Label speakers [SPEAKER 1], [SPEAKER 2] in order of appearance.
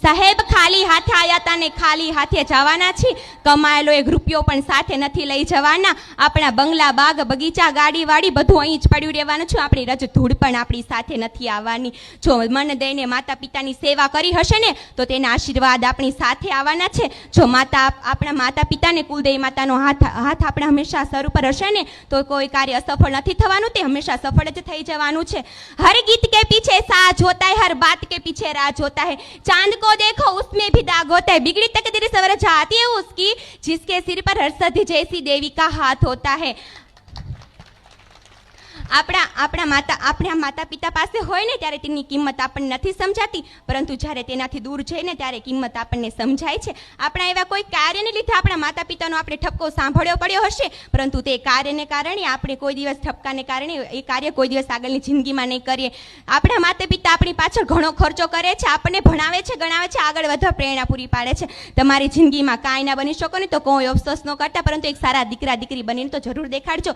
[SPEAKER 1] સાહેબ ખાલી હાથે આયા હતા ને ખાલી હાથે જવાના છીએ. કમાયેલો એક રૂપિયો પણ સાથે નથી લઈ જવાના. આપણા બંગલા, બાગ, બગીચા, ગાડી વાડી બધું અહીં જ પડ્યું રહેવાનું છે. આપણી રજ ધૂળ પણ આપણી સાથે નથી આવવાની. જો મન દઈને માતા પિતાની સેવા કરી હશે ને તો તેના આશીર્વાદ આપણી સાથે આવવાના છે. જો આપણા માતા પિતાને કુલદેવી માતાનો હાથ આપણા હંમેશા સર ઉપર હશે ને તો કોઈ કાર્ય અસફળ નથી થવાનું, તે હંમેશા સફળ જ થઈ જવાનું છે. હર ગીત કે પીછે સાજ હોતા है, हर बात के पीछे राज होता है. चांद को देखो उसमें भी दाग होता है. बिगड़ी तकदीर सवर जाती है उसकी जिसके सिर पर हर्षद जैसी देवी का हाथ होता है. આપણા માતા પિતા પાસે હોય ને ત્યારે તેની કિંમત આપણને નથી સમજાતી, પરંતુ જ્યારે તેનાથી દૂર જઈને ત્યારે કિંમત આપણને સમજાય છે. આપણા એવા કોઈ કાર્યને લીધે આપણા માતા પિતાનો આપણે ઠપકો સાંભળ્યો પડ્યો હશે, પરંતુ તે કાર્યને કારણે આપણે કોઈ દિવસ ઠપકાને કારણે એ કાર્ય કોઈ દિવસ આગળની જિંદગીમાં નહીં કરીએ. આપણા માતા પિતા આપણી પાછળ ઘણો ખર્ચો કરે છે, આપણને ભણાવે છે, ગણાવે છે, આગળ વધવા પ્રેરણા પૂરી પાડે છે. તમારી જિંદગીમાં કાંઈ ના બની શકો ને તો કોઈ અફસોસ ન કરતા, પરંતુ એક સારા દીકરા દીકરી બનીને તો જરૂર દેખાડજો.